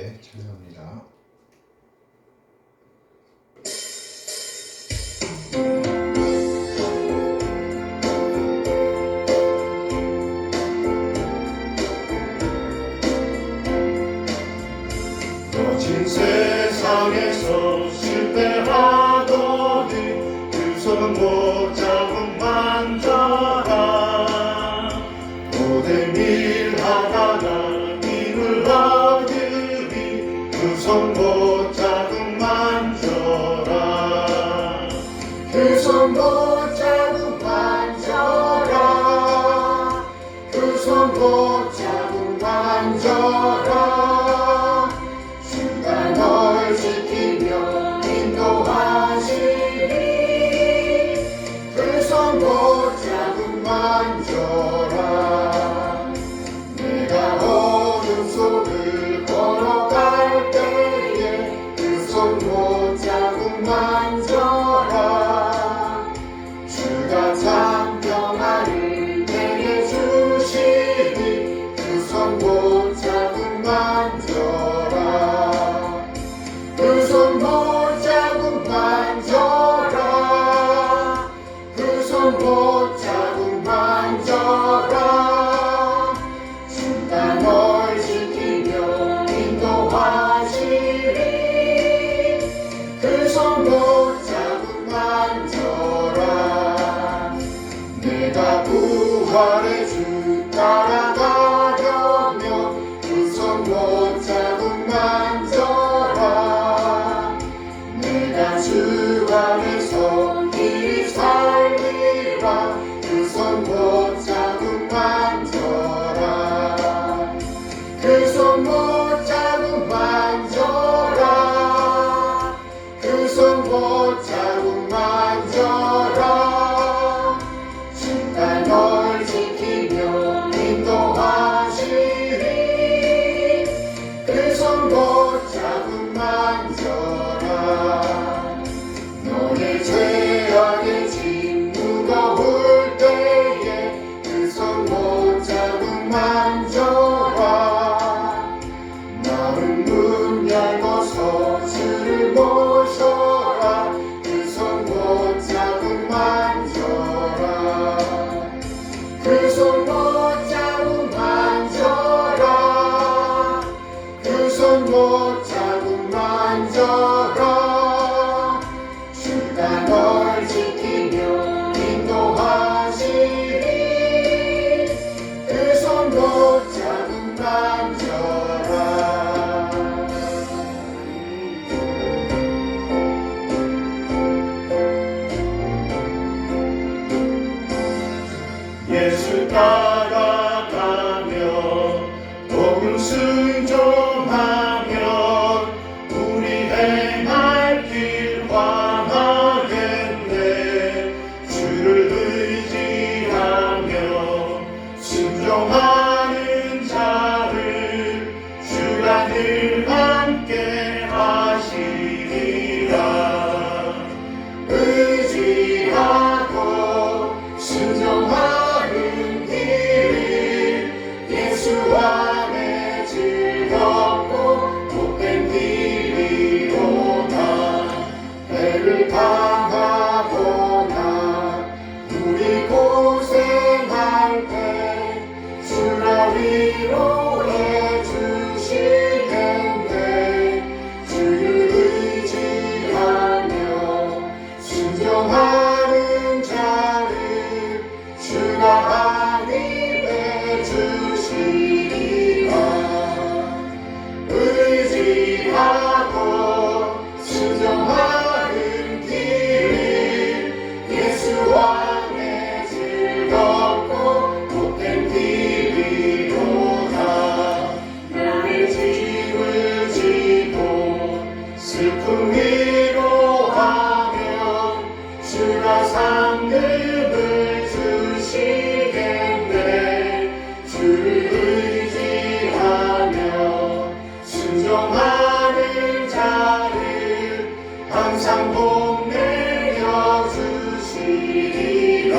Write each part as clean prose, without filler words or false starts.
함께 찬양합니다. 거친 세상에서 실패하더니 그 손 못잡은 만져라. 모든 일 하다가 힘을 얻으니 그 손 못잡은 만져라. 그 손 못잡은 만져라. 그 손 못잡은 만져라. 주가 널 지키며 인도하시리. 그 손 못잡은 만져라. 내가 어둠 속을 걸어갈 때에 그 손 못잡은 만져라. 주가 참 평안을 내게 주시니 그 손 못잡은 만져라. 그 손 못잡은 만져라. 그 손 못잡은 만져라. 주가 널 지키며 인도하시리. 그 손 못잡은 만져라. 내가 부활의 주 따라가려면 그 손 못잡은 만져라. 내가 주 안에서 이 살리라. 그 손 못잡은 만져라. 그 손 못잡은 만져라. 그 손 못잡은 만져라. 주가 널 지키며 인도하시리. 그 손 못잡은 만져라. 너의 죄악의 짐 무거울 때에 그 손 못잡은 만져라. 마음 문 열고서 주를 모셔라. 그 손 못잡은 만져라. 그 손 못잡은 만져라. 그 손 못잡은 만져라. 주가 널 지키며 인도하시리. 그 손 못잡은 만져라. 예수 따라가며 복음 순종하며 우리 행할 길 환하겠네. 주를 의지하며 순종하는 자를 주가 늘 함께 하시리라. 의지하고 순종하는 길을 예수 안에 즐겁고 복된 길이로다. 배를 당하거나 우리 고생할 때 주가 위로해 주시겠네. 주를 의지하며 순종하는 자를 주가 안위해 주시리라. 의지하고 순종하는 길을 예수 안에 즐겁고 복된 길이로다. 나의 짐을 지고 슬픔 위로하며 주가 상급을 주시겠네. 주를 의지하며 순종하는 자를 항상 복 내려 주시리라.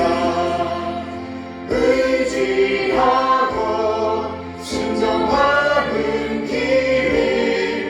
의지하고 순종하는 길을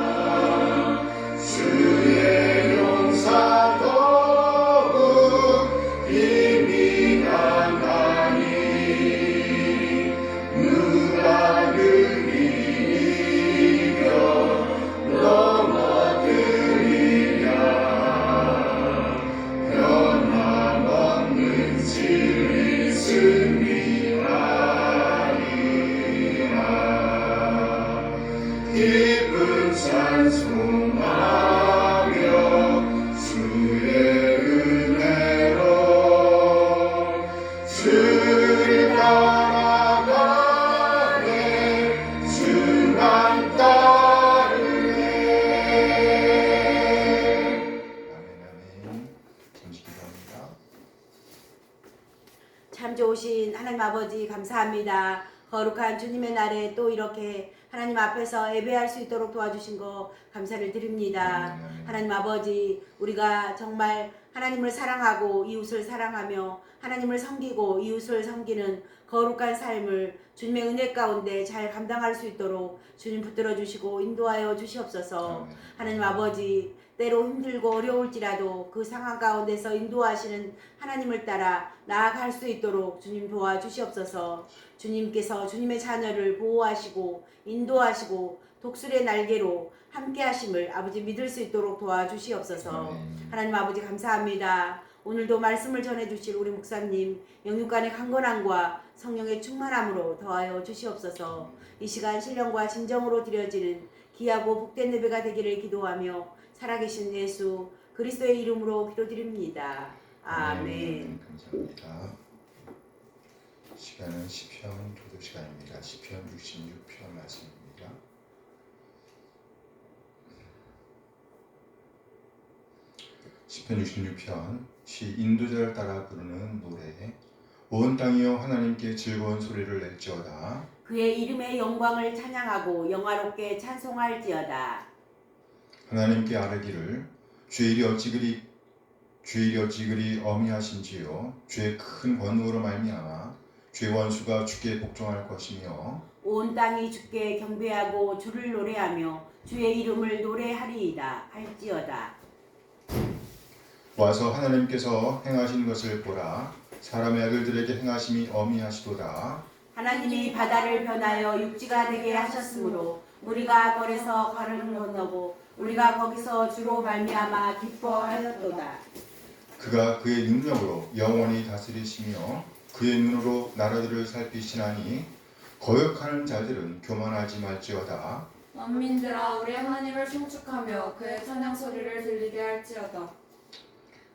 수강하라 주의 용사 더욱 힘이 강하니 누가 능히 이겨 넘어뜨리랴 변함없는 진리 승리하리라 기쁜 찬송하며 주의 은혜로 주를 따라가네 주만 따르네. 아멘. 잠시 기도합니다. 참 좋으신 하나님 아버지 감사합니다. 거룩한 주님의 날에 또 이렇게 하나님 앞에서 예배할 수 있도록 도와주신 거 감사를 드립니다. 하나님 아버지 우리가 정말 하나님을 사랑하고 이웃을 사랑하며 하나님을 섬기고 이웃을 섬기는 거룩한 삶을 주님의 은혜 가운데 잘 감당할 수 있도록 주님 붙들어 주시고 인도하여 주시옵소서. 하나님 아버지 때로 힘들고 어려울지라도 그 상황 가운데서 인도하시는 하나님을 따라 나아갈 수 있도록 주님 도와주시옵소서. 주님께서 주님의 자녀를 보호하시고 인도하시고 독수리의 날개로 함께 하심을 아버지 믿을 수 있도록 도와주시옵소서. 하나님 아버지 감사합니다. 오늘도 말씀을 전해주실 우리 목사님 영육간의 강건함과 성령의 충만함으로 더하여 주시옵소서. 이 시간 신령과 진정으로 드려지는 귀하고 복된 예배가 되기를 기도하며 살아계신 예수 그리스도의 이름으로 기도드립니다. 아멘. 감사합니다. 시간은 시편 교독 시간입니다. 시편 66편 말씀입니다. 시편 66편 시 인도자를 따라 부르는 노래. 온 땅이여 하나님께 즐거운 소리를 낼지어다. 그의 이름의 영광을 찬양하고 영화롭게 찬송할지어다. 하나님께 아뢰기를 주의 일이 어찌 그리 어미하신지요. 주의 큰 권능으로 말미암아 주의 원수가 주께 복종할 것이며 온 땅이 주께 경배하고 주를 노래하며 주의 이름을 노래하리이다 할지어다. 와서 하나님께서 행하신 것을 보라. 사람의 아들들에게 행하심이 어미하시도다. 하나님이 바다를 변하여 육지가 되게 하셨으므로 우리가 거기서 가를 건너고 우리가 거기서 주로 말미암아 기뻐하였도다. 그가 그의 능력으로 영원히 다스리시며 그의 눈으로 나라들을 살피시나니 거역하는 자들은 교만하지 말지어다. 만민들아 우리 하나님을 송축하며 그의 찬양 소리를 들리게 할지어다.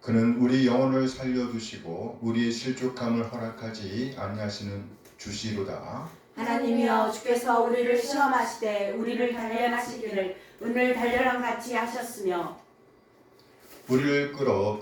그는 우리 영혼을 살려두시고 우리의 실족함을 허락하지 아니하시는 주시로다. 하나님이여 주께서 우리를 시험하시되 우리를 단련하시기를 은을 단련함 같이 하셨으며 우리를 끌어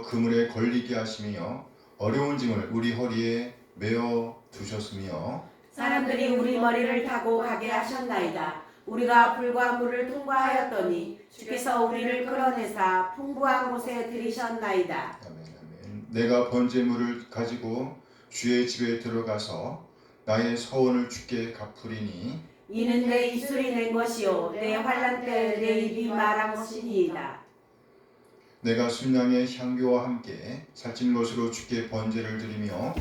그물에 걸리게 하시며 어려운 짐을 우리 허리에 메어 두셨으며 사람들이 우리 머리를 타고 가게 하셨나이다. 우리가 불과 물을 통과하였더니 주께서 우리를 끌어내사 풍부한 곳에 들이셨나이다. 아멘. 내가 번제물을 가지고 주의 집에 들어가서 나의 서원을 주께 갚으리니 이는 내 입술이 낸 것이요 내 환난 때 내 입이 말한 것이니이다. 내가 순양의 향교와 함께 살찐 것으로 주께 번제를 드리며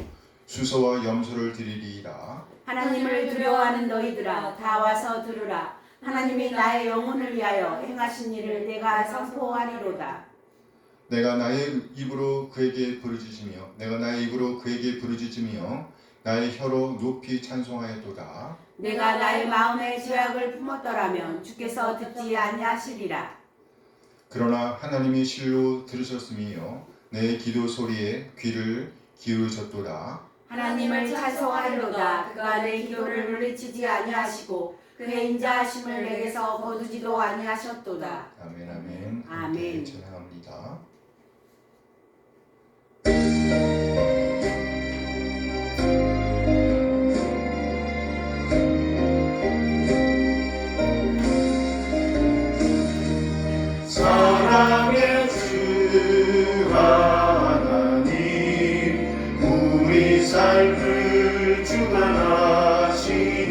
수소와 염소를 드리리이다. 하나님을 두려워하는 너희들아 다 와서 들으라. 하나님이 나의 영혼을 위하여 행하신 일을 내가 선포하리로다. 내가 나의 입으로 그에게 부르짖으며 나의 혀로 높이 찬송하였도다. 내가 나의 마음에 죄악을 품었더라면 주께서 듣지 아니하시리라. 그러나 하나님이 실로 들으셨으며 내 기도 소리에 귀를 기울이셨도다. 하나님을 찬송하리로다. 그가 내 기도를 물리치지 아니하시고 그의 인자하심을 내게서 거두지도 아니하셨도다. 아멘 아멘. 아멘. 찬양합니다. 사랑의 주 하나님 우리 삶을 주관하시니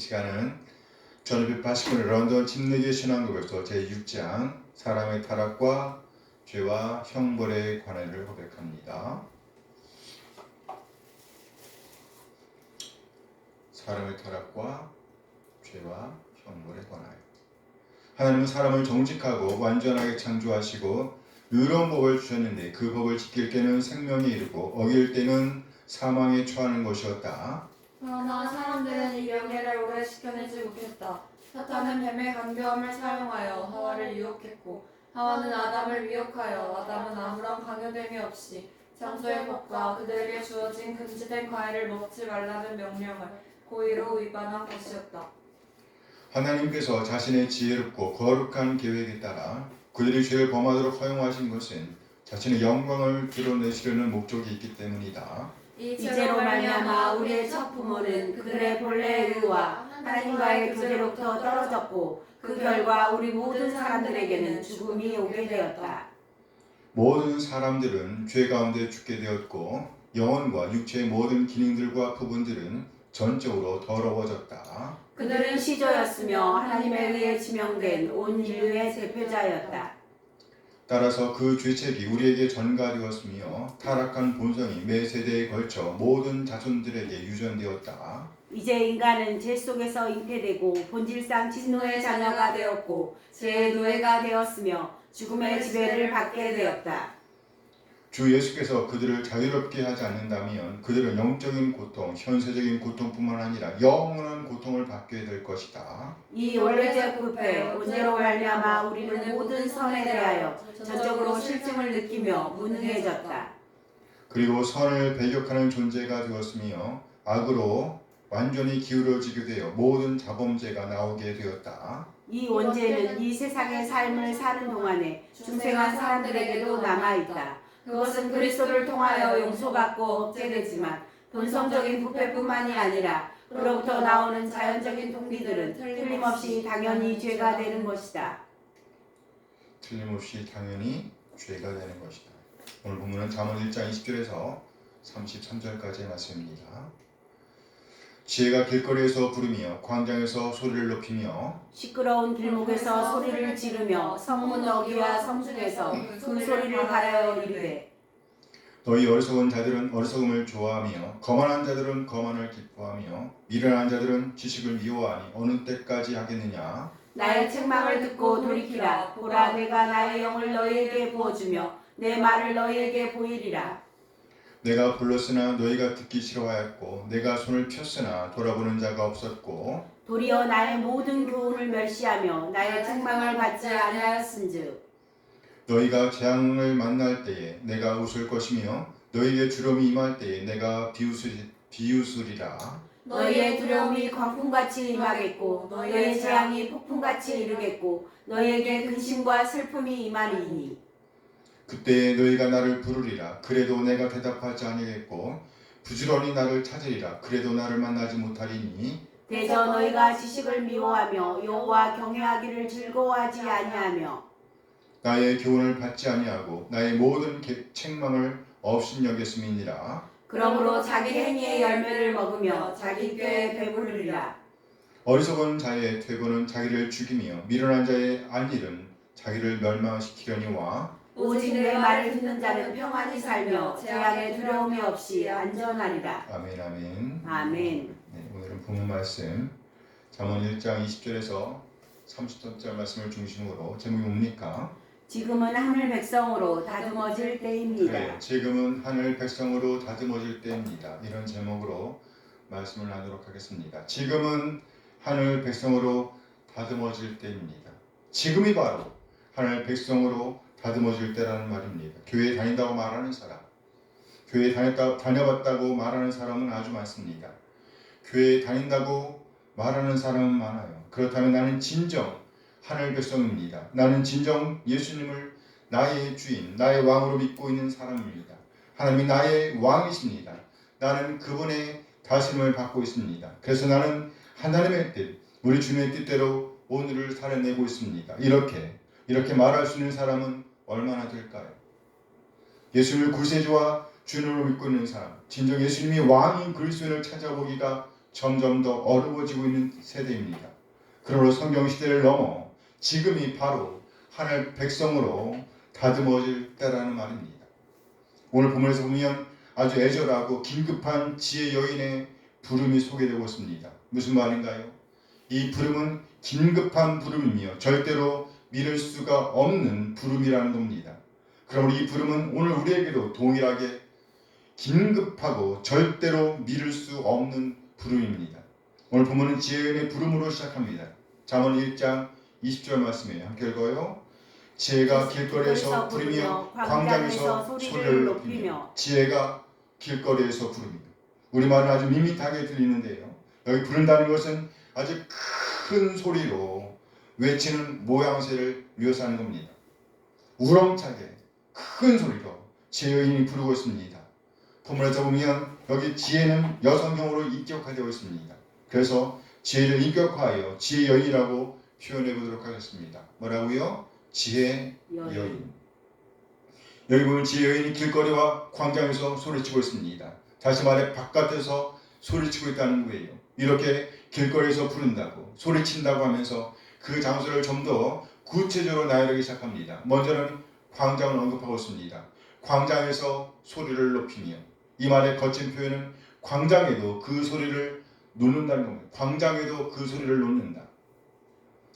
시간은 1989년 런던 침례교 신앙고백서 제6장 사람의 타락과 죄와 형벌에 관해를 고백합니다. 사람의 타락과 죄와 형벌에 관하여. 하나님은 사람을 정직하고 완전하게 창조하시고 의로운 법을 주셨는데 그 법을 지킬 때는 생명에 이르고 어길 때는 사망에 처하는 것이었다. 그러나 사람들은 이 명예를 오래 지켜내지 못했다. 사탄은 뱀의 간교함을 사용하여 하와를 유혹했고 하와는 아담을 미혹하여 아담은 아무런 강요됨이 없이 장소의 법과 그들에게 주어진 금지된 과일을 먹지 말라는 명령을 고의로 위반한 것이었다. 하나님께서 자신의 지혜롭고 거룩한 계획에 따라 그들이 죄를 범하도록 허용하신 것은 자신의 영광을 드러내시려는 목적이 있기 때문이다. 이 이제로 말미암아 우리의 첫 부모는 그들의 본래의 의와 하나님과의 교제로부터 떨어졌고 그 결과 우리 모든 사람들에게는 죽음이 오게 되었다. 모든 사람들은 죄 가운데 죽게 되었고 영혼과 육체의 모든 기능들과 부분들은 전적으로 더러워졌다. 그들은 시조였으며 하나님에 의해 지명된 온 인류의 대표자였다. 따라서 그 죄책이 우리에게 전가되었으며 타락한 본성이 매 세대에 걸쳐 모든 자손들에게 유전되었다. 이제 인간은 죄 속에서 잉태되고 본질상 진노의 자녀가 되었고 죄의 노예가 되었으며 죽음의 지배를 받게 되었다. 주 예수께서 그들을 자유롭게 하지 않는다면 그들은 영적인 고통, 현세적인 고통뿐만 아니라 영원한 고통을 받게 될 것이다. 이 원래적 부패 온죄로 말미암아 우리는 모든 선에 대하여 전적으로 실증을 느끼며 무능해졌다. 그리고 선을 배격하는 존재가 되었으며 악으로 완전히 기울어지게 되어 모든 자범죄가 나오게 되었다. 이 원죄는 이 세상의 삶을 사는 동안에 중생한 사람들에게도 남아있다. 그것은 그리스도를 통하여 용서받고 억제되지만 본성적인 부패뿐만이 아니라 그로부터 나오는 자연적인 동기들은 틀림없이 당연히 죄가 되는 것이다. 틀림없이 당연히 죄가 되는 것이다. 오늘 본문은 잠언 1장 20절에서 33절까지의 말씀입니다. 지혜가 길거리에서 부르며 광장에서 소리를 높이며 시끄러운 길목에서 소리를 지르며 성문 어귀와 성중에서 그 소리를 가려어 이르되 너희 어리석은 자들은 어리석음을 좋아하며 거만한 자들은 거만을 기뻐하며 미련한 자들은 지식을 미워하니 어느 때까지 하겠느냐. 나의 책망을 듣고 돌이키라. 보라 내가 나의 영을 너희에게 부어주며 내 말을 너희에게 보이리라. 내가 불렀으나 너희가 듣기 싫어하였고 내가 손을 폈으나 돌아보는 자가 없었고 도리어 나의 모든 교훈을 멸시하며 나의 책망을 받지 아니하였은즉 너희가 재앙을 만날 때에 내가 웃을 것이며 너희에게 두려움이 임할 때에 내가 비웃으리라. 너희의 두려움이 광풍같이 임하겠고 너희의 재앙이 폭풍같이 이르겠고 너희에게 근심과 슬픔이 임하리니 그때에 너희가 나를 부르리라. 그래도 내가 대답하지 아니하겠고 부지런히 나를 찾으리라. 그래도 나를 만나지 못하리니 대저 너희가 지식을 미워하며 여호와 경외하기를 즐거워하지 아니하며 나의 교훈을 받지 아니하고 나의 모든 책망을 업신여겼음이니라. 그러므로 자기 행위의 열매를 먹으며 자기 꾀에 배부르리라. 어리석은 자의 퇴보는 자기를 죽이며 미련한 자의 안일은 자기를 멸망시키려니와 오직 내 말을 듣는 자는 평안히 살며 재앙에 두려움이 없이 안전하리라. 아멘 아멘. 아멘. 네, 오늘은 본문 말씀 잠언 1장 20절에서 30절 말씀을 중심으로 제목이 뭡니까? 지금은 하늘 백성으로 다듬어질 때입니다. 네, 지금은 하늘 백성으로 다듬어질 때입니다. 이런 제목으로 말씀을 나누도록 하겠습니다. 지금은 하늘 백성으로 다듬어질 때입니다. 지금이 바로 하늘 백성으로 다듬어질 때라는 말입니다. 교회에 다닌다고 말하는 사람, 교회에 다녀봤다고 말하는 사람은 아주 많습니다. 교회에 다닌다고 말하는 사람은 많아요. 그렇다면 나는 진정 하늘 백성입니다. 나는 진정 예수님을 나의 주인, 나의 왕으로 믿고 있는 사람입니다. 하나님이 나의 왕이십니다. 나는 그분의 다스림을 받고 있습니다. 그래서 나는 하나님의 뜻, 우리 주님의 뜻대로 오늘을 살아내고 있습니다. 이렇게 말할 수 있는 사람은 얼마나 될까요? 예수님을 구세주와 주님으로 믿고 있는 사람, 진정 예수님이 왕인 그리스도인을 찾아보기가 점점 더 어려워지고 있는 세대입니다. 그러므로 성경 시대를 넘어 지금이 바로 하늘 백성으로 다듬어질 때라는 말입니다. 오늘 본문에서 보면 아주 애절하고 긴급한 지혜 여인의 부름이 소개되고 있습니다. 무슨 말인가요? 이 부름은 긴급한 부름이며 절대로 미룰 수가 없는 부름이라는 겁니다. 그러므로 이 부름은 오늘 우리에게도 동일하게 긴급하고 절대로 미룰 수 없는 부름입니다. 오늘 본문은 지혜의 부름으로 시작합니다. 잠언 1장 20절 말씀이에요. 함께 읽어요. 지혜가 길거리에서 부르며 광장에서 소리를 높이며. 지혜가 길거리에서 부르며. 우리말은 아주 밋밋하게 들리는데요. 여기 부른다는 것은 아주 큰 소리로 외치는 모양새를 묘사하는 겁니다. 우렁차게 큰 소리로 지혜인이 부르고 있습니다. 본문에서 보면 여기 지혜는 여성형으로 인격화되어 있습니다. 그래서 지혜를 인격화하여 지혜 여인이라고 표현해 보도록 하겠습니다. 뭐라고요? 지혜 여인. 여기 보면 지혜 여인이 길거리와 광장에서 소리치고 있습니다. 다시 말해 바깥에서 소리치고 있다는 거예요. 이렇게 길거리에서 부른다고 소리친다고 하면서 그 장소를 좀 더 구체적으로 나열하기 시작합니다. 먼저는 광장을 언급하고 있습니다. 광장에서 소리를 높이며. 이 말의 거친 표현은 광장에도 그 소리를 놓는다는 겁니다. 광장에도 그 소리를 놓는다.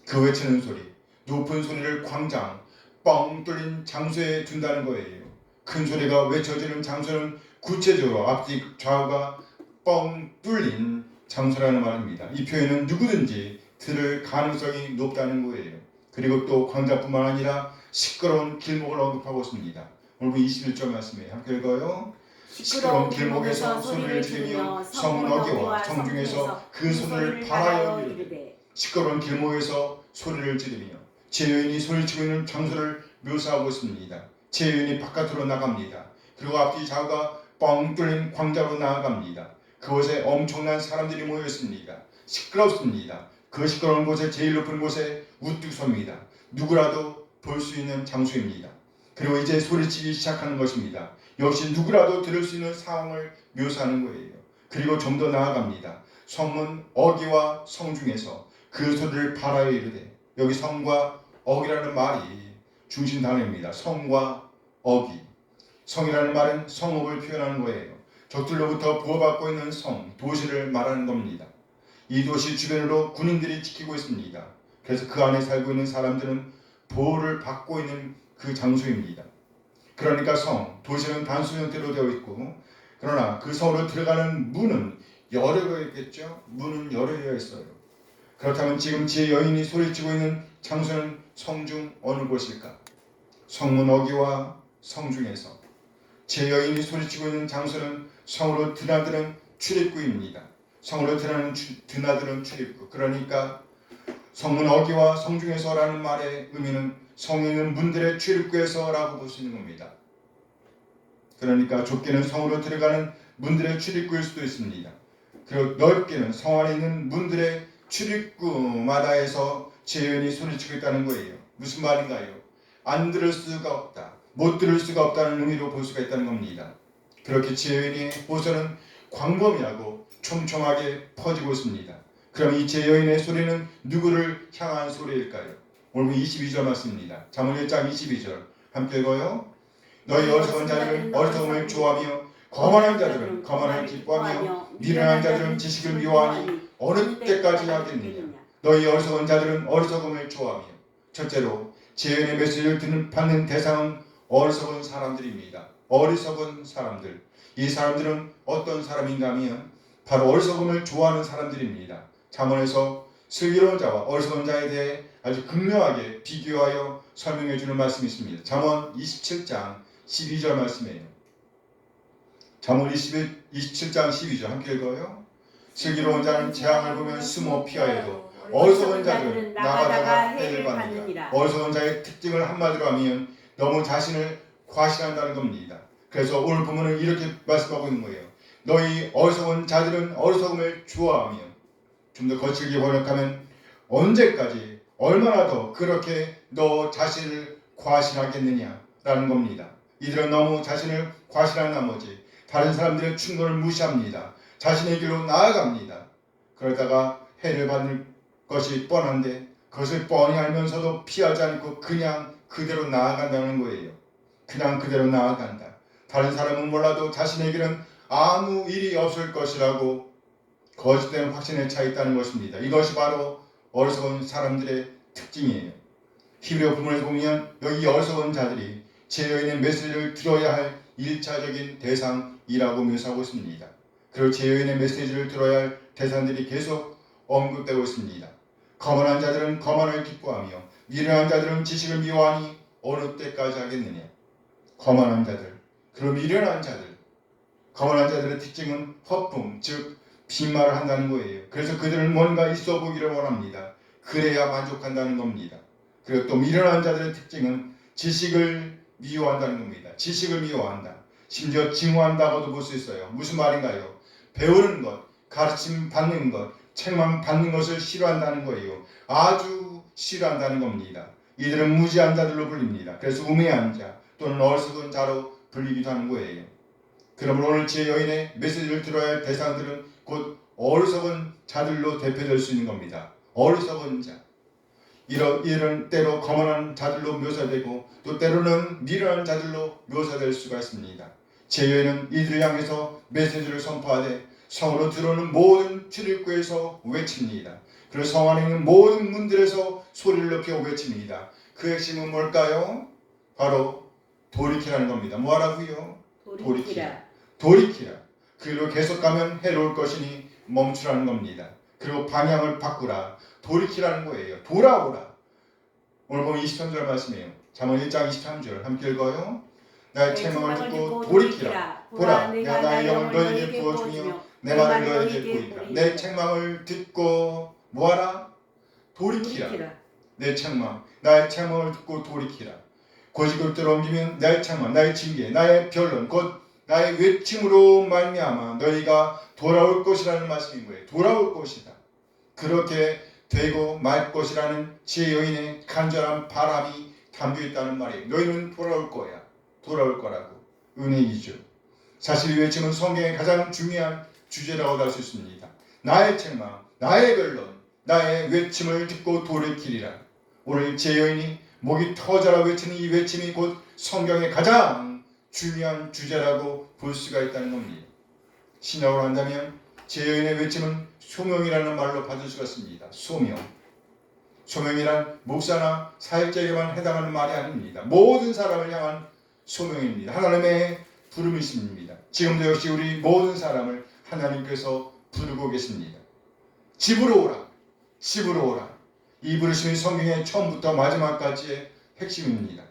그 외치는 소리, 높은 소리를 광장, 뻥 뚫린 장소에 둔다는 거예요. 큰 소리가 외쳐지는 장소는 구체적으로 앞뒤 좌우가 뻥 뚫린 장소라는 말입니다. 이 표현은 누구든지 들을 가능성이 높다는 거예요. 그리고 또 광장뿐만 아니라 시끄러운 길목을 언급하고 있습니다. 오늘 21절 말씀에 함께 읽어요. 시끄러운 길목에서 소리를 지르며 성문 어귀와 성중에서 그 소리를 바라여 이르되. 시끄러운 길목에서 소리를 지르며. 지혜인이 소리치고 있는 장소를 묘사하고 있습니다. 지혜인이 바깥으로 나갑니다. 그리고 앞뒤 좌우가 뻥 뚫린 광장으로 나아갑니다. 그곳에 엄청난 사람들이 모여 있습니다. 시끄럽습니다. 그 시끄러운 곳에 제일 높은 곳에 우뚝 섭니다. 누구라도 볼 수 있는 장소입니다. 그리고 이제 소리치기 시작하는 것입니다. 역시 누구라도 들을 수 있는 상황을 묘사하는 거예요. 그리고 좀 더 나아갑니다. 성문 어귀와 성중에서 그 소리를 바라여 이르되. 여기 성과 어귀라는 말이 중심 단어입니다. 성과 어귀. 성이라는 말은 성읍을 표현하는 거예요. 적들로부터 보호받고 있는 성, 도시를 말하는 겁니다. 이 도시 주변으로 군인들이 지키고 있습니다. 그래서 그 안에 살고 있는 사람들은 보호를 받고 있는 그 장소입니다. 그러니까 성, 도시는 단순 형태로 되어 있고, 그러나 그 성으로 들어가는 문은 여러 개 있겠죠? 문은 여러 개가 있어요. 그렇다면 지금 지혜 여인이 소리치고 있는 장소는 성중 어느 곳일까? 성문 어귀와 성중에서. 지혜 여인이 소리치고 있는 장소는 성으로 드나드는 출입구입니다. 성으로 드나드는 출입구. 그러니까 성문 어귀와 성중에서라는 말의 의미는 성에 있는 문들의 출입구에서라고 볼 수 있는 겁니다. 그러니까 좁게는 성으로 들어가는 문들의 출입구일 수도 있습니다. 그리고 넓게는 성 안에 있는 문들의 출입구마다에서 지혜인이 소리치고 있다는 거예요. 무슨 말인가요? 안 들을 수가 없다. 못 들을 수가 없다는 의미로 볼 수가 있다는 겁니다. 그렇게 지혜인의 호소는 광범위하고 촘촘하게 퍼지고 있습니다. 그럼 이 지혜인의 소리는 누구를 향한 소리일까요? 오늘 22절 말씀입니다. 잠언 1장 22절 함께 읽어요. 너희 어리석은 자들은 어리석음을 좋아하며 거만한 자들은 거만을 기뻐하며 미련한 자들은 지식을 미워하니 어느 때까지 하겠느냐. 너희 어리석은 자들은 어리석음을 좋아하며. 첫째로 지혜인의 메시지를 받는 대상은 어리석은 사람들입니다. 어리석은 사람들. 이 사람들은 어떤 사람인가 하면 바로 어리석음을 좋아하는 사람들입니다. 잠언에서 슬기로운 자와 어리석은 자에 대해 아주 극명하게 비교하여 설명해 주는 말씀이 있습니다. 잠언 27장 12절 말씀이에요. 잠언 27장 12절 함께 읽어요. 슬기로운 자는 재앙을 보면 숨어 피하여도 어리석은 자들은 나가다가 해를 받느니라. 어리석은 자의 특징을 한마디로 하면 너무 자신을 과신한다는 겁니다. 그래서 오늘 본문은 이렇게 말씀하고 있는 거예요. 너희 어리석은 자들은 어리석음을 좋아하며. 좀 더 거칠게 번역하면 언제까지 얼마나 더 그렇게 너 자신을 과신하겠느냐라는 겁니다. 이들은 너무 자신을 과신한 나머지 다른 사람들의 충고를 무시합니다. 자신의 길로 나아갑니다. 그러다가 해를 받을 것이 뻔한데 그것을 뻔히 알면서도 피하지 않고 그냥 그대로 나아간다는 거예요. 그냥 그대로 나아간다. 다른 사람은 몰라도 자신에게는 아무 일이 없을 것이라고 거짓된 확신에 차 있다는 것입니다. 이것이 바로 어리석은 사람들의 특징이에요. 히브리어 본문에서 보면 여기 어리석은 자들이 제 여인의 메시지를 들어야 할 1차적인 대상이라고 묘사하고 있습니다. 그리고 제 여인의 메시지를 들어야 할 대상들이 계속 언급되고 있습니다. 거만한 자들은 거만을 기뻐하며 미련한 자들은 지식을 미워하니 어느 때까지 하겠느냐. 거만한 자들, 그리고 미련한 자들. 거만한 자들의 특징은 허풍, 즉 빈말을 한다는 거예요. 그래서 그들은 뭔가 있어 보기를 원합니다. 그래야 만족한다는 겁니다. 그리고 또 미련한 자들의 특징은 지식을 미워한다는 겁니다. 지식을 미워한다. 심지어 증오한다고도 볼 수 있어요. 무슨 말인가요? 배우는 것, 가르침 받는 것, 책만 받는 것을 싫어한다는 거예요. 아주 싫어한다는 겁니다. 이들은 무지한 자들로 불립니다. 그래서 우매한 자 또는 어리석은 자로 불리기도 하는 거예요. 그러므로 오늘 제 여인의 메시지를 들어야 할 대상들은 곧 어리석은 자들로 대표될 수 있는 겁니다. 어리석은 자. 이런 때로 거만한 자들로 묘사되고 또 때로는 미련한 자들로 묘사될 수가 있습니다. 제 여인은 이들을 향해서 메시지를 선포하되 성으로 들어오는 모든 출입구에서 외칩니다. 그리고 성 안에 있는 모든 문들에서 소리를 높여 외칩니다. 그 핵심은 뭘까요? 바로 돌이키라는 겁니다. 뭐하라고요? 돌이키라. 그 길로 계속 가면 해로울 것이니 멈추라는 겁니다. 그리고 방향을 바꾸라. 돌이키라는 거예요. 돌아오라. 오늘 보면 23절 말씀이에요. 잠언 1장 23절 함께 읽어요. 나의 책망을 듣고 돌이키라. 보라, 내가 나의 영을 너에게 부어주며 내 말을 너에게 보이리라. 내 책망을 듣고 뭐하라? 돌이키라. 내 책망, 나의 책망을 듣고 돌이키라. 고집을 옮기면 나의 책망, 나의 징계, 나의 변론, 곧 나의 외침으로 말미암아 너희가 돌아올 것이라는 말씀인 거예요. 돌아올 것이다. 그렇게 되고 말 것이라는 제 여인의 간절한 바람이 담겨 있다는 말이에요. 너희는 돌아올 거야. 돌아올 거라고. 은혜이죠. 사실 이 외침은 성경의 가장 중요한 주제라고 할 수 있습니다. 나의 책망, 나의 변론, 나의 외침을 듣고 돌이키리라. 오늘 제 여인이 목이 터져라 외치는 이 외침이 곧 성경의 가장 중요한 주제라고 볼 수가 있다는 겁니다. 신약으로 한다면 제 여인의 외침은 소명이라는 말로 받을 수가 있습니다. 소명. 소명이란 목사나 사역자에게만 해당하는 말이 아닙니다. 모든 사람을 향한 소명입니다. 하나님의 부름이십니다. 지금도 역시 우리 모든 사람을 하나님께서 부르고 계십니다. 집으로 오라. 집으로 오라. 이 부르심이 성경의 처음부터 마지막까지의 핵심입니다.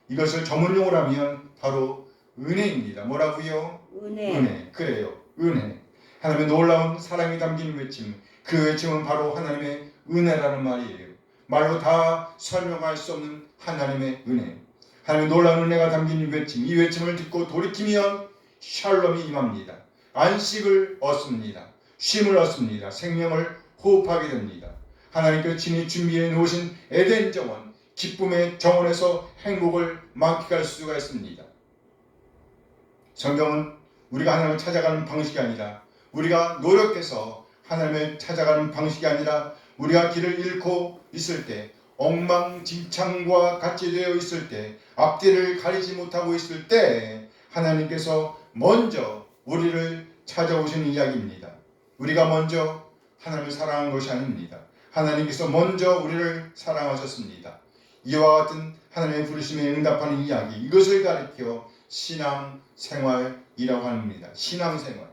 이것을 전문용어로 하면 바로 은혜입니다. 뭐라고요? 은혜. 그래요. 은혜. 하나님의 놀라운 사랑이 담긴 외침. 그 외침은 바로 하나님의 은혜라는 말이에요. 말로 다 설명할 수 없는 하나님의 은혜. 하나님의 놀라운 은혜가 담긴 외침. 이 외침을 듣고 돌이키면 샬롬이 임합니다. 안식을 얻습니다. 쉼을 얻습니다. 생명을 호흡하게 됩니다. 하나님께서 친히 준비해 놓으신 에덴 정원, 기쁨의 정원에서 행복을 만끽할 수가 있습니다. 성경은 우리가 하나님을 찾아가는 방식이 아니라 우리가 노력해서 하나님을 찾아가는 방식이 아니라 우리가 길을 잃고 있을 때 엉망진창과 같이 되어 있을 때 앞뒤를 가리지 못하고 있을 때 하나님께서 먼저 우리를 찾아오시는 이야기입니다. 우리가 먼저 하나님을 사랑한 것이 아닙니다. 하나님께서 먼저 우리를 사랑하셨습니다. 이와 같은 하나님의 부르심에 응답하는 이야기, 이것을 가리켜 신앙생활이라고 합니다. 신앙생활.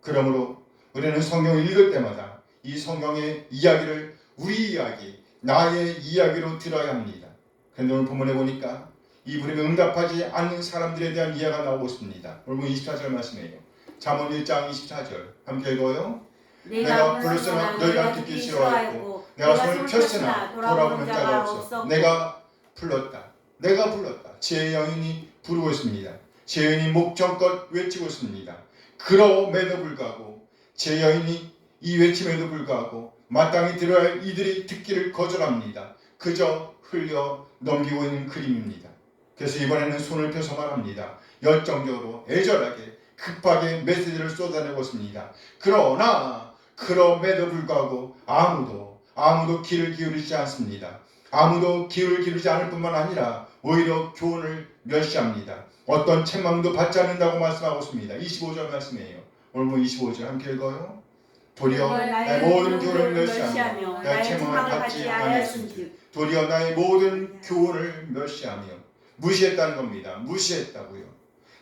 그러므로 우리는 성경을 읽을 때마다 이 성경의 이야기를 우리 이야기, 나의 이야기로 들어야 합니다. 그런데 오늘 본문에 보니까 이 부름에 응답하지 않는 사람들에 대한 이야기가 나오고 있습니다. 오늘 24절 말씀이에요. 잠언 1장 24절 함께 읽어요. 내가 불렀으나 너희가 듣기 싫어하였고 내가 손을 폈으나 돌아보는 자가 없어. 내가 불렀다. 제 여인이 부르고 있습니다. 제 여인이 목청껏 외치고 있습니다. 그럼에도 불구하고 제 여인이 이 외침에도 불구하고 마땅히 들어야 할 이들이 듣기를 거절합니다. 그저 흘려 넘기고 있는 그림입니다. 그래서 이번에는 손을 펴서 말합니다. 열정적으로 애절하게 급하게 메시지를 쏟아내고 있습니다. 그러나 그럼에도 불구하고 아무도 귀를 기울이지 않습니다. 아무도 귀를 기울이지 않을 뿐만 아니라 오히려 교훈을 멸시합니다. 어떤 책망도 받지 않는다고 말씀하고 있습니다. 25절 말씀이에요. 오늘 25절 함께 읽어요. 도리어 나의 모든 교훈을 멸시하며 나의 책망을 받지 아니하였은즉 도리어 나의 모든 교훈을 멸시하며 무시했다는 겁니다. 무시했다고요.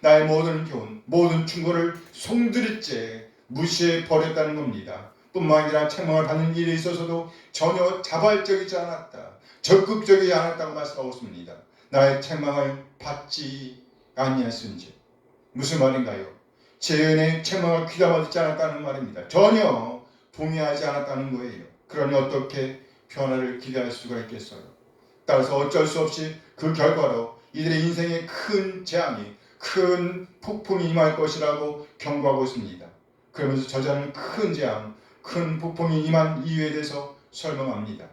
나의 모든 교훈, 모든 충고를 송두리째 무시해 버렸다는 겁니다. 뿐만 아니라 책망을 받는 일에 있어서도 전혀 자발적이지 않았다. 적극적이지 않았다고 말씀하고 있습니다. 나의 책망을 받지 아니하였은지 무슨 말인가요? 제 책망을 귀담아 듣지 않았다는 말입니다. 전혀 동의하지 않았다는 거예요. 그러니 어떻게 변화를 기대할 수가 있겠어요? 따라서 어쩔 수 없이 그 결과로 이들의 인생에 큰 재앙이, 큰 폭풍이 임할 것이라고 경고하고 있습니다. 그러면서 저자는 큰 재앙, 큰 폭풍이 임한 이유에 대해서 설명합니다.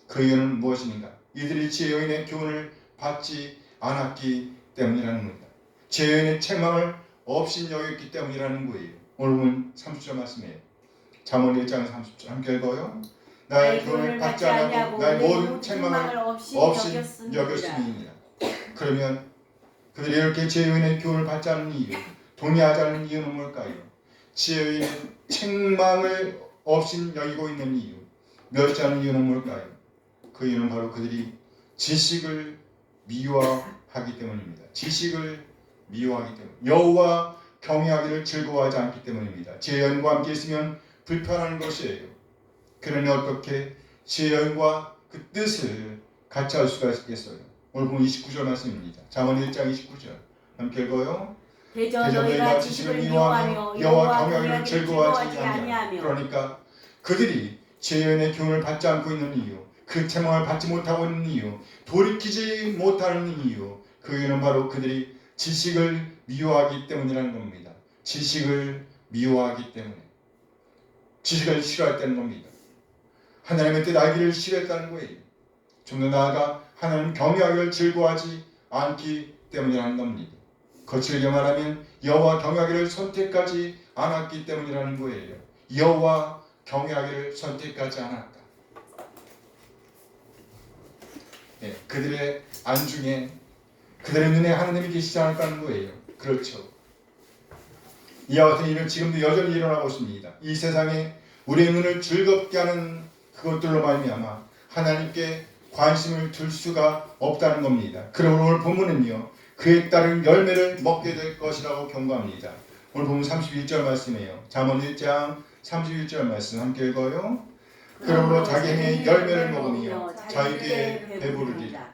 그 이유는 무엇입니까? 이들이 지혜인의 교훈을 받지 않았기 때문이라는 겁니다. 지혜인의 책망을 없인 여겼기 때문이라는 거예요. 오늘 본 30절 말씀이에요. 잠언 1장 30절 함께 읽어요. 나의 교훈을 받지 아니하고 나의 모든 책망을 없인 여겼음이니라. 그러면 그들이 이렇게 지혜인의 교훈을 받지 않는 이유, 동의하지 않는 이유는 뭘까요? 지혜인의 책망을 없인 여기고 있는 이유, 멸시하는 이유는 뭘까요? 그 이유는 바로 그들이 지식을 미워하기 때문입니다. 지식을 미워하기 때문. 여호와 경외하기를 즐거워하지 않기 때문입니다. 지혜의 여인과 함께 있으면 불편한 것이에요. 그러니 어떻게 지혜의 여인과 그 뜻을 같이 할 수가 있겠어요? 오늘 보면 29절 말씀입니다. 잠언 1장 29절 함께 읽어요. 대저 너희가 지식을 미워하며 여호와 경외하기를 즐거워하지 아니하며. 그러니까 그들이 지혜의 교훈을 받지 않고 있는 이유, 그 책망을 받지 못하고 있는 이유, 돌이키지 못하는 이유, 그 이유는 바로 그들이 지식을 미워하기 때문이라는 겁니다. 지식을 미워하기 때문에, 지식을 싫어했다는 겁니다. 하나님의 뜻 알기를 싫어했다는 거예요. 좀 더 나아가 하나님 경외하기를 즐거워하지 않기 때문이라는 겁니다. 거칠게 말하면 여호와 경외하기를 선택하지 않았기 때문이라는 거예요. 여호와 경외하기를 선택하지 않았다. 네, 그들의 안중에 그들의 눈에 하나님이 계시지 않았다는 거예요. 그렇죠. 이와 같은 일은 지금도 여전히 일어나고 있습니다. 이 세상에 우리의 눈을 즐겁게 하는 그것들로 말미암아 하나님께 관심을 둘 수가 없다는 겁니다. 그러므로 오늘 본문은요, 그에 따른 열매를 먹게 될 것이라고 경고합니다. 오늘 본문 31절 말씀이에요. 잠언 1장 31절 말씀 함께 읽어요. 그러므로 자기 행의 열매를 먹으며 자기에게 배부르리라.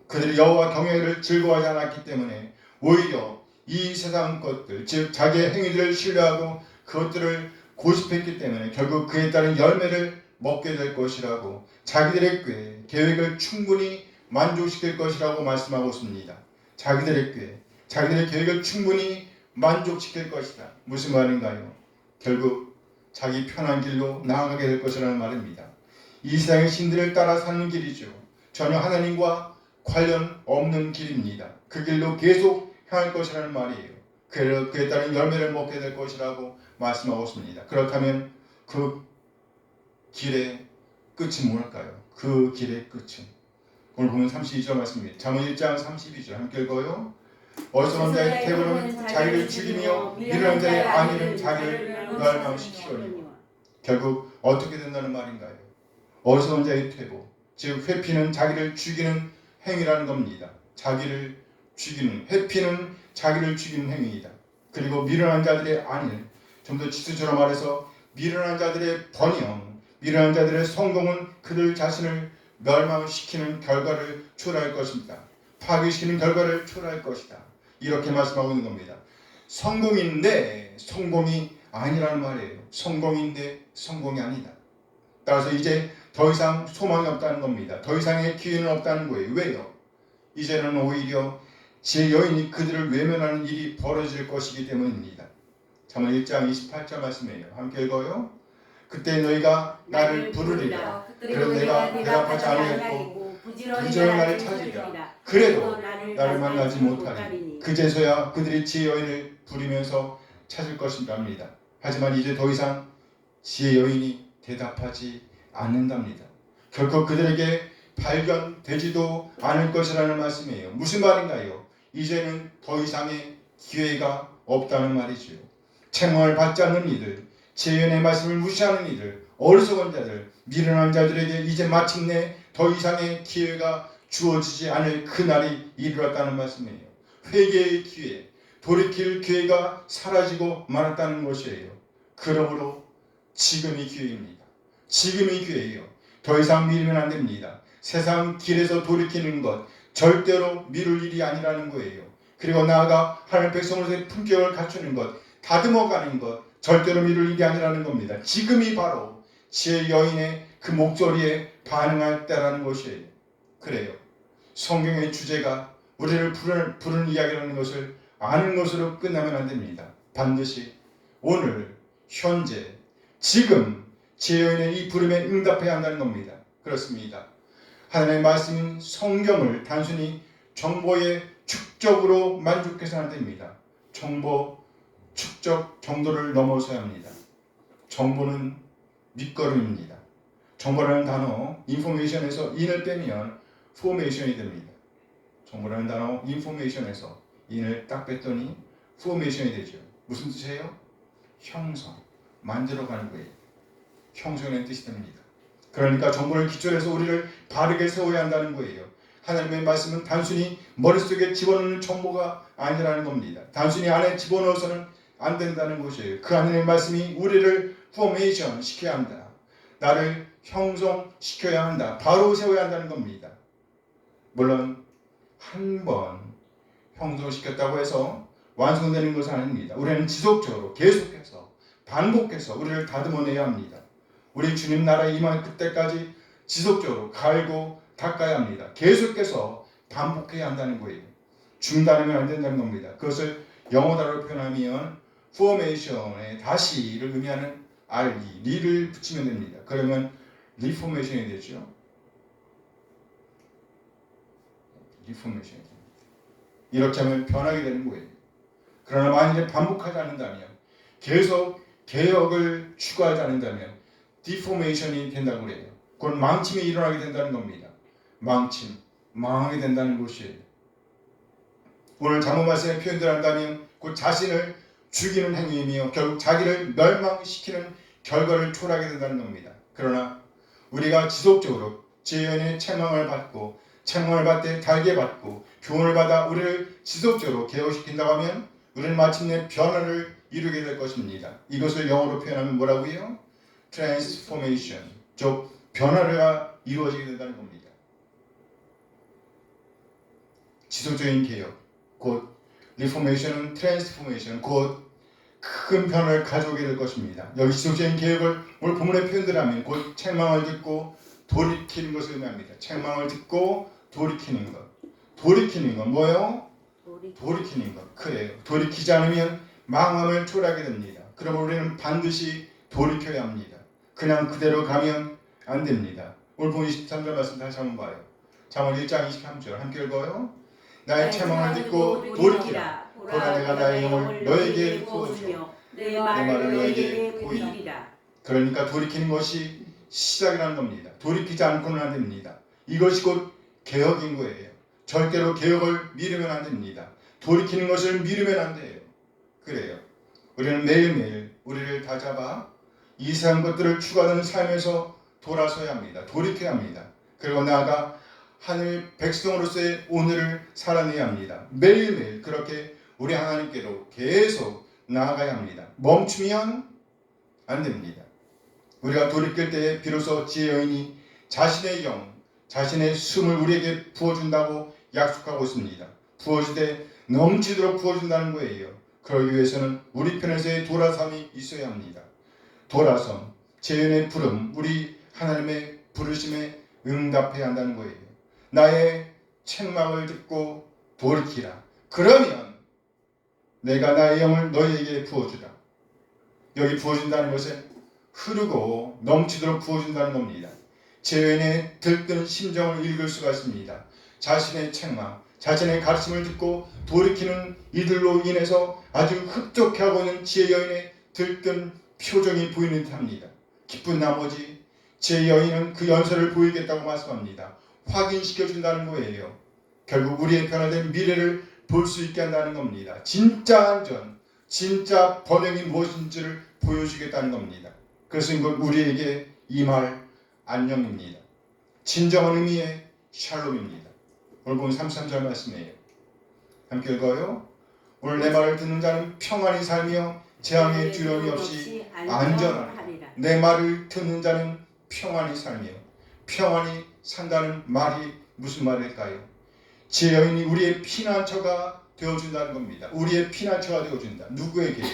그들이 여호와 경외를 즐거워하지 않았기 때문에 오히려 이 세상 것들, 즉 자기의 행위들을 신뢰하고 그것들을 고집했기 때문에 결국 그에 따른 열매를 먹게 될 것이라고, 자기들의 계획을 충분히 만족시킬 것이라고 말씀하고 있습니다. 자기들의 계획을 충분히 만족시킬 것이다. 무슨 말인가요? 결국 자기 편한 길로 나아가게 될 것이라는 말입니다. 이 세상의 신들을 따라 사는 길이죠. 전혀 하나님과 관련 없는 길입니다. 그 길로 계속 향할 것이라는 말이에요. 그에 따른 열매를 먹게 될 것이라고 말씀하고 있습니다. 그렇다면 그 길의 끝이 뭘까요? 그 길의 끝은 오늘 보면 32절 말씀입니다. 잠언 1장 32절 함께 읽어요. 어리석은 자의 태도는 자기를 죽이며 미련한 자의 안위는 자기를 멸망시키려니와. 결국 어떻게 된다는 말인가요? 어리석은 자의 태도, 즉 회피는 자기를 죽이는 행위라는 겁니다. 자기를 죽이는, 회피는 자기를 죽이는 행위이다. 그리고 미련한 자들의 안위, 좀 더 지수처럼 말해서 미련한 자들의 번영, 미련한 자들의 성공은 그들 자신을 멸망시키는 결과를 초래할 것입니다. 파괴시키는 결과를 초래할 것이다. 이렇게 말씀하고 있는 겁니다. 성공인데 성공이 아니라는 말이에요. 성공인데 성공이 아니다. 따라서 이제 더 이상 소망이 없다는 겁니다. 더 이상의 기회는 없다는 거예요. 왜요? 이제는 오히려 제 여인이 그들을 외면하는 일이 벌어질 것이기 때문입니다. 잠언 1장 28절 말씀이에요. 함께 읽어요. 그때 너희가 나를 부르리라. 그래도 내가 대답하지 아니하고 부지런히 나를 찾으리라. 그래도 나를 만나지 못하리. 그제서야 그들이 제 여인을 부리면서 찾을 것입니다. 하지만 이제 더 이상 지혜 여인이 대답하지 않는답니다. 결코 그들에게 발견되지도 않을 것이라는 말씀이에요. 무슨 말인가요? 이제는 더 이상의 기회가 없다는 말이지요. 책망을 받지 않는 이들, 지혜의 말씀을 무시하는 이들, 어리석은 자들, 미련한 자들에게 이제 마침내 더 이상의 기회가 주어지지 않을 그날이 이르렀다는 말씀이에요. 회개의 기회, 돌이킬 기회가 사라지고 말았다는 것이에요. 그러므로 지금이 기회입니다. 지금이 기회예요. 더 이상 미루면 안 됩니다. 세상 길에서 돌이키는 것 절대로 미룰 일이 아니라는 거예요. 그리고 나아가 하나님 백성으로서의 품격을 갖추는 것, 다듬어가는 것 절대로 미룰 일이 아니라는 겁니다. 지금이 바로 지혜 여인의 그 목소리에 반응할 때라는 것이에요. 그래요. 성경의 주제가 우리를 부르는 이야기라는 것을 아는 것으로 끝나면 안 됩니다. 반드시 오늘, 현재, 지금 지혜 여인의 이 부름에 응답해야 한다는 겁니다. 그렇습니다. 하나님의 말씀인 성경을 단순히 정보의 축적으로 만족해서는 안 됩니다. 정보 축적 정도를 넘어서야 합니다. 정보는 밑거름입니다. 정보라는 단어, 인포메이션에서 인을 빼면 포메이션이 됩니다. 정보라는 단어, 인포메이션에서 인을 딱 뺐더니 포메이션이 되죠. 무슨 뜻이에요? 형성, 만들어가는 거예요. 형성이라는 뜻이 됩니다. 그러니까 정보를 기초로 해서 우리를 바르게 세워야 한다는 거예요. 하나님의 말씀은 단순히 머릿속에 집어넣는 정보가 아니라는 겁니다. 단순히 안에 집어넣어서는 안 된다는 것이에요. 그 하나님의 말씀이 우리를 포메이션 시켜야 한다. 나를 형성시켜야 한다. 바로 세워야 한다는 겁니다. 물론 한 번 형성시켰다고 해서 완성되는 것은 아닙니다. 우리는 지속적으로 계속해서 반복해서 우리를 다듬어내야 합니다. 우리 주님 나라에 임할 그때까지 지속적으로 갈고 닦아야 합니다. 계속해서 반복해야 한다는 거예요. 중단하면 안 된다는 겁니다. 그것을 영어 단어로 표현하면 formation에 다시를 의미하는 RE, 리를 붙이면 됩니다. 그러면 reformation이 되죠. reformation이 됩니다. 이렇게 하면 변하게 되는 거예요. 그러나 만일에 반복하지 않는다면, 계속 개혁을 추구하지 않는다면 디포메이션이 된다고 그래요. 그건 망침이 일어나게 된다는 겁니다. 망침, 망하게 된다는 것이에요. 오늘 잠언 말씀에 표현된다면 그 자신을 죽이는 행위이며 결국 자기를 멸망시키는 결과를 초래하게 된다는 겁니다. 그러나 우리가 지속적으로 지혜의 책망을 받고 책망을 받되 달게 받고 교훈을 받아 우리를 지속적으로 개혁시킨다고 하면 우리는 마침내 변화를 이루게 될 것입니다. 이것을 영어로 표현하면 뭐라고요? transformation, 즉 변화가 이루어지게 된다는 겁니다. 지속적인 개혁, 곧 reformation은 transformation, 곧 큰 변화를 가져오게 될 것입니다. 여기 지속적인 개혁을 오늘 본문의 표현들하면 곧 책망을 듣고 돌이키는 것을 의미합니다. 책망을 듣고 돌이키는 것. 돌이키는 것 뭐예요? 돌이키는 것. 그래요. 돌이키지 않으면 망함을 초래하게 됩니다. 그러면 우리는 반드시 돌이켜야 합니다. 그냥 그대로 가면 안 됩니다. 오늘 본 23절 말씀 다시 한번 봐요. 잠언 1장 23절 함께 읽어요. 나의 책망을 듣고 돌이키라. 보라 내가 나의 영을 너에게 부어주며 내 말을 너에게 보이리라. 그러니까 돌이키는 것이 시작이라는 겁니다. 돌이키지 않고는 안 됩니다. 이것이 곧 개혁인 거예요. 절대로 개혁을 미루면 안 됩니다. 돌이키는 것을 미루면 안 돼요. 그래요. 우리는 매일매일 우리를 다잡아 이상한 것들을 추구하는 삶에서 돌아서야 합니다. 돌이켜야 합니다. 그리고 나아가 하늘 백성으로서의 오늘을 살아내야 합니다. 매일매일 그렇게 우리 하나님께로 계속 나아가야 합니다. 멈추면 안 됩니다. 우리가 돌이킬 때에 비로소 지혜 여인이 자신의 영, 자신의 숨을 우리에게 부어준다고 약속하고 있습니다. 부어주되 넘치도록 부어준다는 거예요. 그러기 위해서는 우리 편에서의 돌아섬이 있어야 합니다. 돌아섬, 지혜의 부름, 우리 하나님의 부르심에 응답해야 한다는 거예요. 나의 책망을 듣고 돌이키라. 그러면 내가 나의 영을 너희에게 부어주라. 여기 부어준다는 것은 흐르고 넘치도록 부어준다는 겁니다. 지혜의 들뜬 심정을 읽을 수가 있습니다. 자신의 책망, 자신의 가르침을 듣고 돌이키는 이들로 인해서 아주 흡족해하고 있는 지혜 여인의 들뜬 표정이 보이는 듯합니다. 기쁜 나머지 제 여인은 그 연설을 보이겠다고 말씀합니다. 확인시켜준다는 거예요. 결국 우리의 변화된 미래를 볼 수 있게 한다는 겁니다. 진짜 안전, 진짜 번영이 무엇인지를 보여주겠다는 겁니다. 그래서 이건 우리에게 이 말 안녕입니다. 진정한 의미의 샬롬입니다. 오늘 보면 33절 말씀이에요. 함께 읽어요. 오늘 내 말을 듣는 자는 평안히 살며 재앙의 두려움이 없이 안전하리라. 내 말을 듣는 자는 평안히 살며, 평안히 산다는 말이 무슨 말일까요? 제 여인이 우리의 피난처가 되어준다는 겁니다. 우리의 피난처가 되어준다. 누구에게요?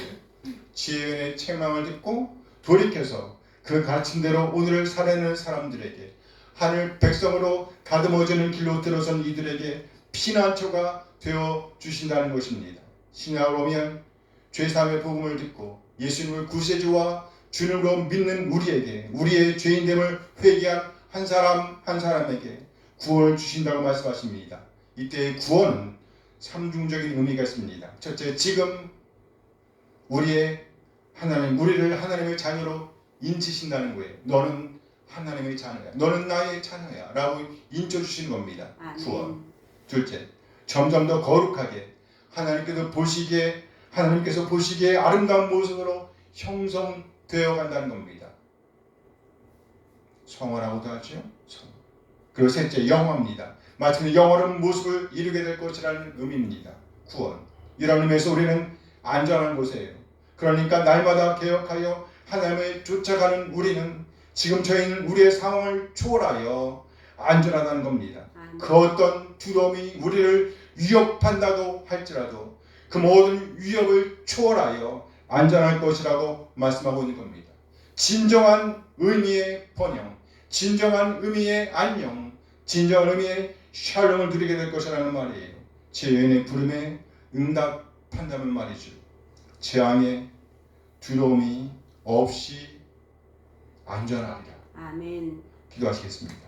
제 여인의 책망을 듣고 돌이켜서 그 가르친 대로 오늘을 살아내는 사람들에게, 하늘 백성으로 다듬어지는 길로 들어선 이들에게 피난처가 되어 주신다는 것입니다. 신약을 보면 죄사함의 복음을 듣고 예수님을 구세주와 주님으로 믿는 우리에게, 우리의 죄인됨을 회개한 한 사람 한 사람에게 구원을 주신다고 말씀하십니다. 이때의 구원은 삼중적인 의미가 있습니다. 첫째, 지금 우리를 하나님의 자녀로 인치신다는 거예요. 너는 하나님의 자녀야, 너는 나의 자녀야 라고 인쳐주시는 겁니다. 구원. 둘째, 점점 더 거룩하게 하나님께서 보시기에 아름다운 모습으로 형성되어 간다는 겁니다. 성화라고도 하죠. 성. 그리고 셋째, 영화입니다. 마침내 영원한 모습을 이루게 될 것이라는 의미입니다. 구원. 이런 의미에서 우리는 안전한 곳이에요. 그러니까 날마다 개혁하여 하나님을 쫓아가는 우리는 지금 저희는 우리의 상황을 초월하여 안전하다는 겁니다. 그 어떤 두려움이 우리를 위협한다고 할지라도 그 모든 위협을 초월하여 안전할 것이라고 말씀하고 있는 겁니다. 진정한 의미의 번영, 진정한 의미의 안녕, 진정한 의미의 샬롬을 누리게 될 것이라는 말이에요. 제 여인의 부름에 응답한다는 말이죠. 재앙의 두려움이 없이 안전하리라. 아멘. 기도하시겠습니다.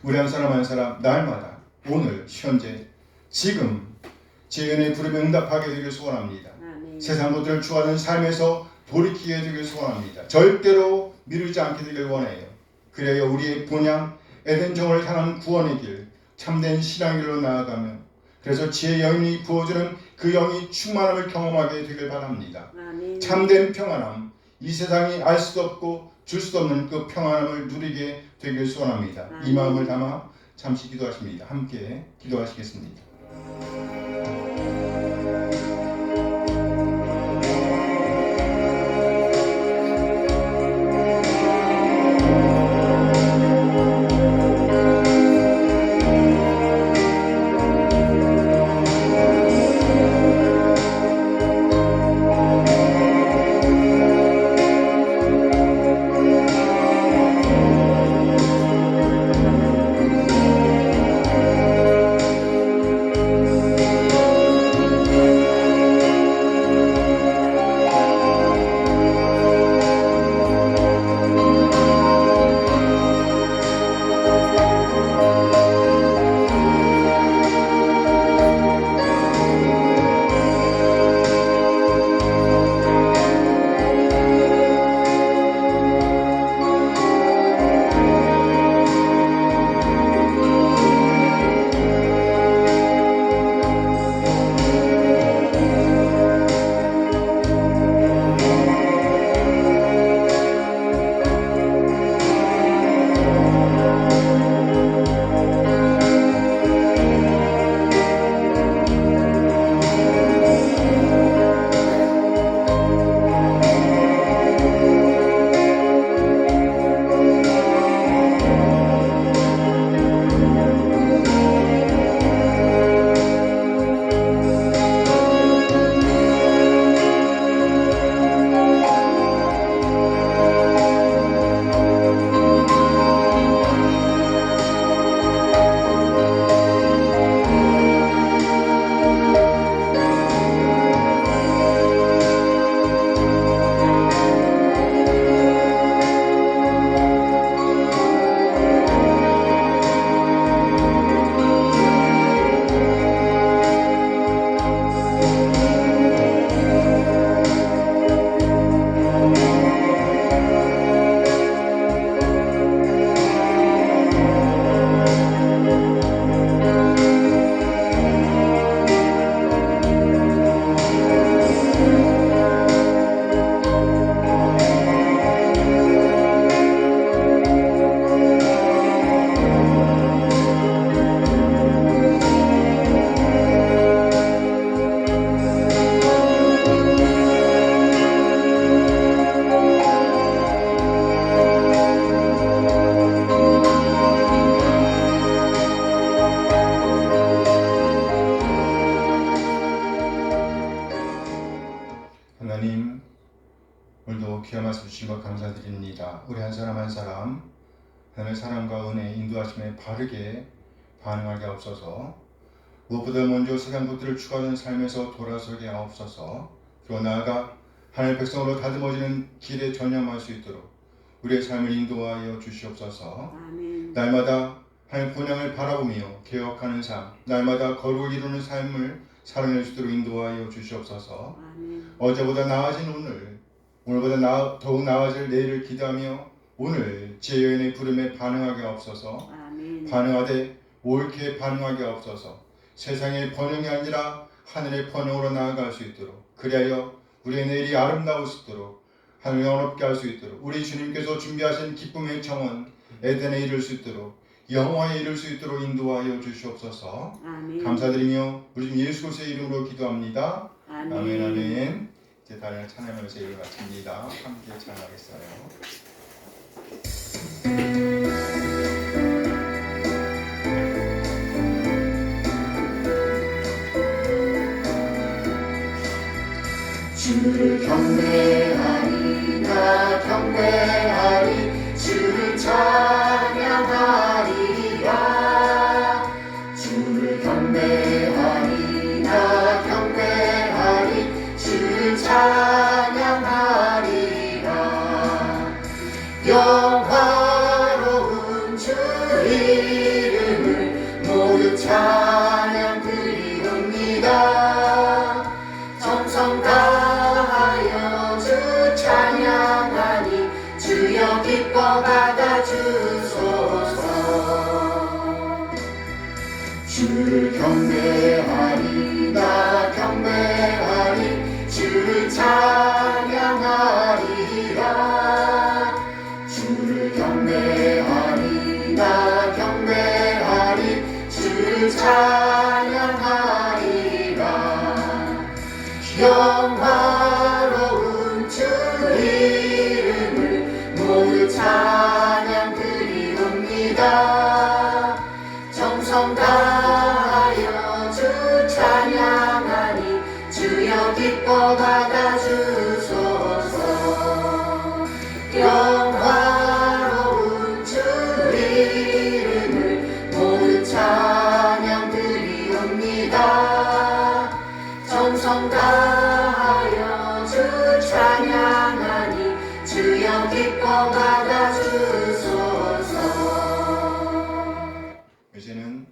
우리 한 사람 한 사람 날마다 오늘 현재 지금 제 은혜의 부름에 응답하게 되길 소원합니다. 아멘. 세상 것들을 추구하는 삶에서 돌이키게 되길 소원합니다. 절대로 미루지 않게 되길 원해요. 그래야 우리의 본향 에덴정을 향한 구원의 길, 참된 신앙의 길로 나아가며 그래서 지혜 여인이 부어주는 그 영이 충만함을 경험하게 되길 바랍니다. 아멘. 참된 평안함, 이 세상이 알 수도 없고 줄 수도 없는 그 평안함을 누리게 되길 소원합니다. 이 마음을 담아 잠시 기도하십니다. 함께 기도하시겠습니다. 귀한 말씀 주신 것 감사드립니다. 우리 한 사람 한 사람 하나님의 사랑과 은혜 인도하심에 바르게 반응하게 하옵소서. 무엇보다 먼저 세상 것들을 추구하는 삶에서 돌아서게 하옵소서. 그리고 나아가 하나님의 백성으로 다듬어지는 길에 전념할 수 있도록 우리의 삶을 인도하여 주시옵소서. 아멘. 날마다 하나님의 본향을 바라보며 개혁하는 삶, 날마다 거룩을 이루는 삶을 살아낼 수 있도록 인도하여 주시옵소서. 아멘. 어제보다 나아진 오늘, 오늘보다 더욱 나아질 내일을 기대하며 오늘 지혜의 부름에 반응하게 하옵소서. 아멘. 반응하되 옳게 반응하게 하옵소서. 세상의 번영이 아니라 하늘의 번영으로 나아갈 수 있도록, 그리하여 우리의 내일이 아름다울 수 있도록, 하늘 영원롭게 할 수 있도록, 우리 주님께서 준비하신 기쁨의 정원 에덴에 이를 수 있도록, 영화에 이를 수 있도록 인도하여 주시옵소서. 아멘. 감사드리며 우리 주 예수 그리스도의 이름으로 기도합니다. 아멘. 아멘. 아멘. 이제 다른 찬양하면서 예를 마칩니다. 함께 찬양하겠어요. 주를 경배하리 나 경배하리 주를 찬양하리라 주를 경배하리 나 경배하리 주를 찬양하리라 영화로운 주 이름을 모두 찬양 드리옵니다 정성 다하여 주 찬양하니 주여 기뻐 받아주소서 주를 경배하리 나 경배하리 주를 찬양하리라 주를 경배하리 나 경배하리 주를 찬양하리라 영화로운 주 이름을 모두 찬양 드리옵니다 정성 다하여 주 찬양하니 주여 기뻐 받아주소서 영화로운 주 이름을 모두 찬양 드리옵니다 정성 다하여 주 찬양하니 주여 기뻐 받아주소서 이제는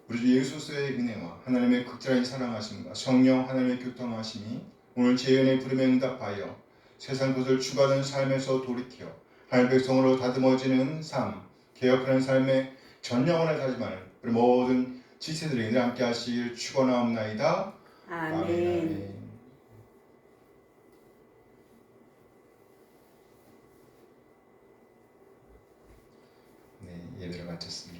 우리 주 예수 그리스도의 은혜와 하나님의 극진한 사랑하심과 성령 하나님의 교통하심이 오늘 재연의 부름에 응답하여 세상 것을 추구하는 삶에서 돌이켜 하나님 백성으로 다듬어지는 삶, 개혁하는 삶에 전영원을 다짐하는 우리 모든 지체들에게 함께 하시길 축원하옵나이다. 아멘. 네, 예배를 마쳤습니다.